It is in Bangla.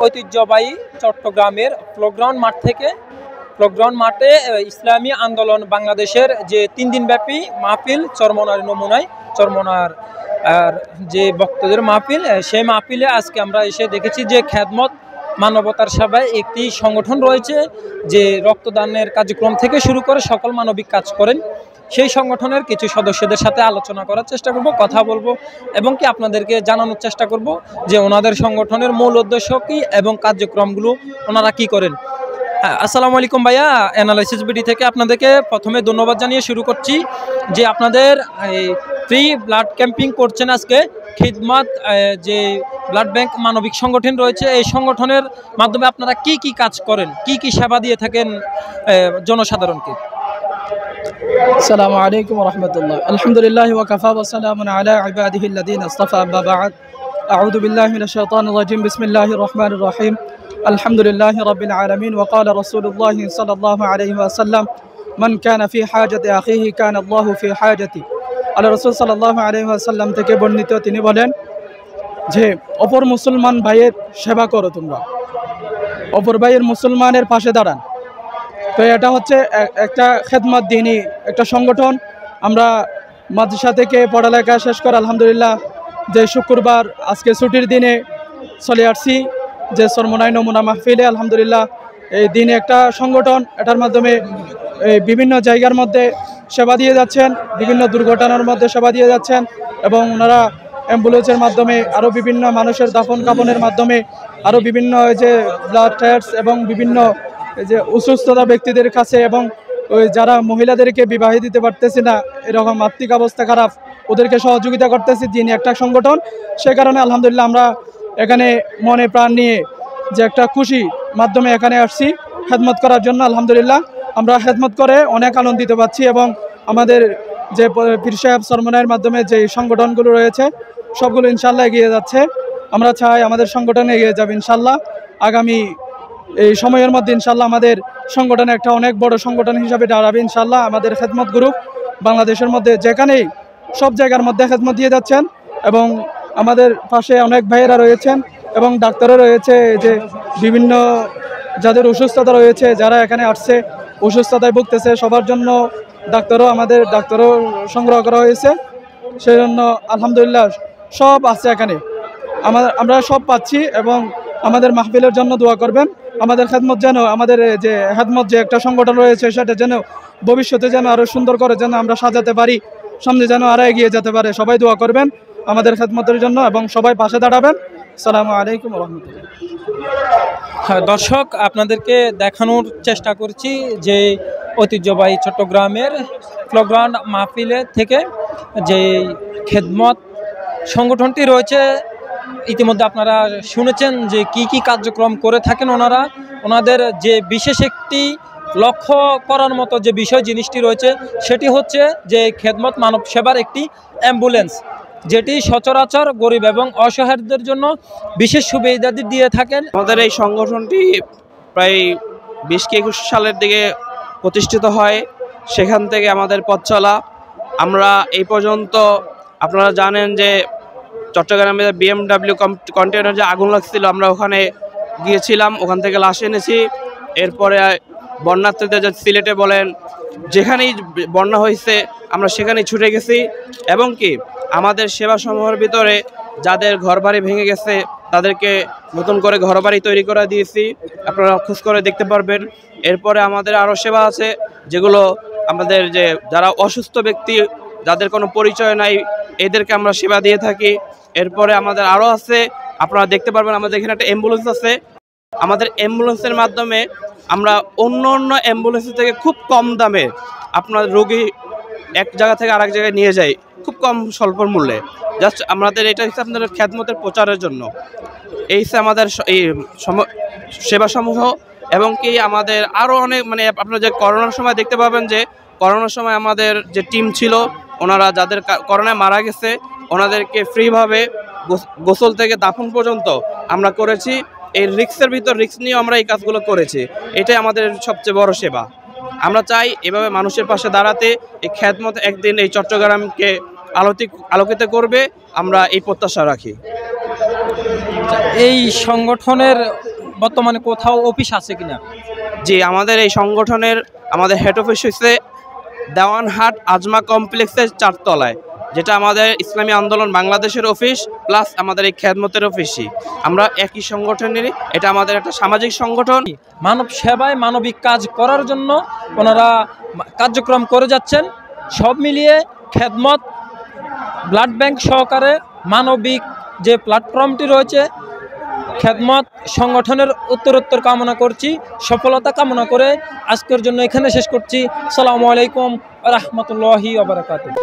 ঐতিহ্যবাহী চট্টগ্রামের প্লেগ্রাউন্ড মাঠ থেকে মাঠে ইসলামী আন্দোলন বাংলাদেশের যে 3 দিনব্যাপী মাহফিল চরমনার নমুনায় চরমনার আর যে বক্তব্যের মাহফিল, সেই মাহফিলে আজকে আমরা এসে দেখেছি যে খেদমত মানবতার সেবায় একটি সংগঠন রয়েছে যে রক্তদানের কার্যক্রম থেকে শুরু করে সকল মানবিক কাজ করেন। সেই সংগঠনের কিছু সদস্যদের সাথে আলোচনা করার চেষ্টা করব, কথা বলবো এবং কি আপনাদেরকে জানানোর চেষ্টা করব যে ওনাদের সংগঠনের মূল উদ্দেশ্য কী এবং কার্যক্রমগুলো ওনারা কি করেন। আসসালামু আলাইকুম ভাইয়া, অ্যানালাইসিস বিডি থেকে আপনাদেরকে প্রথমে ধন্যবাদ জানিয়ে শুরু করছি যে আপনাদের ফ্রি ব্লাড ক্যাম্পিং করছেন আজকে। খিদমত যে ব্লাড ব্যাংক মানবিক সংগঠন রয়েছে, এই সংগঠনের মাধ্যমে আপনারা কি কি কাজ করেন, কি কি সেবা দিয়ে থাকেন জনসাধারণকে? السلام عليكم ورحمة الله. الحمد لله وكفى وسلام على عباده الذين اصطفى. أما بعد، أعوذ بالله من الشيطان الرجيم. بسم الله الرحمن الرحيم. الحمد لله رب العالمين. وقال رسول الله صلى الله عليه وسلم: من كان في حاجة أخيه كان الله في حاجته. আল্লাহ রাসূল সাল্লাল্লাহু আলাইহি ওয়াসাল্লাম থেকে বর্ণিত, তিনি বলেন যে অপর মুসলমান ভাইয়ের সেবা করো, তোমরা অপর ভাইয়ের মুসলমানের পাশে দাঁড়ান। তো এটা হচ্ছে একটা খেদমত দিনী একটা সংগঠন। আমরা মাদ্রাসা থেকে পড়ালেখা শেষ করে আলহামদুলিল্লাহ যে শুক্রবার আজকে ছুটির দিনে চলে আসছি যে চরমনাই নমুনা মাহফিলে। আলহামদুলিল্লাহ এই দিনে একটা সংগঠন, এটার মাধ্যমে বিভিন্ন জায়গার মধ্যে সেবা দিয়ে যাচ্ছেন, বিভিন্ন দুর্ঘটনার মধ্যে সেবা দিয়ে যাচ্ছেন এবং ওনারা অ্যাম্বুলেন্সের মাধ্যমে আরও বিভিন্ন মানুষের দাফন কাফনের মাধ্যমে আরও বিভিন্ন যে ব্লাড টেস্ট এবং বিভিন্ন যে অসুস্থতা ব্যক্তিদের কাছে এবং ওই যারা মহিলাদেরকে বিবাহ দিতে পারতেছে না, এরকম আর্থিক অবস্থা খারাপ, ওদেরকে সহযোগিতা করতেছে যিনি একটা সংগঠন। সে কারণে আলহামদুলিল্লাহ আমরা এখানে মনে প্রাণ নিয়ে যে একটা খুশি মাধ্যমে এখানে আসছি খেদমত করার জন্য। আলহামদুলিল্লাহ আমরা খেদমত করে অনেক আনন্দিত পাচ্ছি এবং আমাদের যে পীর সাহেব চরমনাইয়ের মাধ্যমে যে সংগঠনগুলো রয়েছে সবগুলো ইনশাল্লাহ এগিয়ে যাচ্ছে। আমরা চাই আমাদের সংগঠন এগিয়ে যাবে ইনশাল্লাহ। আগামী এই সময়ের মধ্যে ইনশাল্লাহ আমাদের সংগঠন একটা অনেক বড় সংগঠন হিসাবে দাঁড়াবে ইনশাল্লাহ। আমাদের খেদমত গ্রুপ বাংলাদেশের মধ্যে যেখানেই সব জায়গার মধ্যে খেদমত দিয়ে যাচ্ছেন এবং আমাদের পাশে অনেক ভাইয়েরা রয়েছেন এবং ডাক্তারও রয়েছে যে বিভিন্ন যাদের অসুস্থতা রয়েছে, যারা এখানে আসছে অসুস্থতায় ভুগতেছে, সবার জন্য ডাক্তারও সংগ্রহ করা হয়েছে। সেই জন্য আলহামদুলিল্লাহ সব আছে এখানে, আমরা সব পাচ্ছি এবং আমাদের মাহফিলের জন্য দোয়া করবেন। আমাদের খেদমত যেন আমাদের যে খেদমত যে একটা সংগঠন রয়েছে সেটা যেন ভবিষ্যতে যেন আরও সুন্দর করে যেন আমরা সাজাতে পারি, সামনে যেন আরও এগিয়ে যেতে পারে। সবাই দোয়া করবেন আমাদের খেদমতের জন্য এবং সবাই পাশে দাঁড়াবেন। আসসালামু আলাইকুম ওয়া রাহমাতুল্লাহ। হ্যাঁ দর্শক, আপনাদেরকে দেখানোর চেষ্টা করছি যে ঐতিহ্যবাহী চট্টগ্রামের প্লেগ্রাউন্ড মাহফিলে থেকে যে খেদমত সংগঠনটি রয়েছে, ইতিমধ্যে আপনারা শুনেছেন যে কি কি কার্যক্রম করে থাকেন ওনাদের যে বিশেষ একটি লক্ষ্য করার মতো যে বিষয় জিনিসটি রয়েছে সেটি হচ্ছে যে খেদমত মানব সেবার একটি অ্যাম্বুলেন্স, যেটি সচরাচর গরিব এবং অসহায়দের জন্য বিশেষ সুবিধা দিয়ে থাকেন। আমাদের এই সংগঠনটি প্রায় 20-21 সালের দিকে প্রতিষ্ঠিত হয়, সেখান থেকে আমাদের পথ চলা। আমরা এই পর্যন্ত আপনারা জানেন যে চট্টগ্রামে BMW কন্টেনার যে আগুন লাগছিল, আমরা ওখানে গিয়েছিলাম, ওখান থেকে লাশ এনেছি। এরপরে বন্যার্থীদের যে সিলেটে বলেন যেখানেই বন্যা হয়েছে আমরা সেখানেই ছুটে গেছি এবং কি আমাদের সেবা সমূহের ভিতরে যাদের ঘরবাড়ি ভেঙে গেছে তাদেরকে নতুন করে ঘরবাড়ি তৈরি করে দিয়েছি, আপনারা খোঁজ করে দেখতে পারবেন। এরপরে আমাদের আরও সেবা আছে যেগুলো আমাদের যে যারা অসুস্থ ব্যক্তি, যাদের কোনো পরিচয় নাই, এদেরকে আমরা সেবা দিয়ে থাকি। এরপরে আমাদের আরও আছে, আপনারা দেখতে পারবেন আমাদের এখানে একটা অ্যাম্বুলেন্স আছে। আমাদের অ্যাম্বুলেন্সের মাধ্যমে আমরা অন্য অ্যাম্বুলেন্সের থেকে খুব কম দামে আপনার রোগী এক জায়গা থেকে আরেক জায়গায় নিয়ে যাই খুব কম স্বল্প মূল্যে। জাস্ট আমাদের এটা হচ্ছে আপনাদের খেদমতের প্রচারের জন্য। এই হচ্ছে আমাদের এই সেবাসমূহ এবং কি আমাদের আরও অনেক আপনারা যে করোনার সময় দেখতে পাবেন যে করোনার সময় আমাদের যে টিম ছিল ওনারা যাদের করোনায় মারা গেছে ওনাদেরকে ফ্রিভাবে গোসল থেকে দাফন পর্যন্ত আমরা করেছি। এই রিস্কের ভিতর রিস্ক নিয়ে আমরা এই কাজগুলো করেছি, এটাই আমাদের সবচেয়ে বড় সেবা। আমরা চাই এভাবে মানুষের পাশে দাঁড়াতে। এই খেদমত একদিন এই চট্টগ্রামকে আলোকিত করবে, আমরা এই প্রত্যাশা রাখি। এই সংগঠনের বর্তমানে কোথাও অফিস আছে কিনা? জি, আমাদের এই সংগঠনের আমাদের হেড অফিস হচ্ছে দেওয়ানহাট আজমা কমপ্লেক্সের 4 তলায়, যেটা আমাদের ইসলামী আন্দোলন বাংলাদেশের অফিস প্লাস আমাদের এই খেদমতের অফিসই। আমরা একই সংগঠনেরই, এটা আমাদের একটা সামাজিক সংগঠন। মানব সেবায় মানবিক কাজ করার জন্য ওনারা কার্যক্রম করে যাচ্ছেন। সব মিলিয়ে খেদমত ব্লাড ব্যাংক সহকারে মানবিক যে প্ল্যাটফর্মটি রয়েছে, খেদমত সংগঠনের উত্তরোত্তর কামনা করছি, সফলতা কামনা করে আজকের জন্য এখানে শেষ করছি। আসসালামু আলাইকুম ওয়া রাহমাতুল্লাহি ওয়া বারাকাতুহু।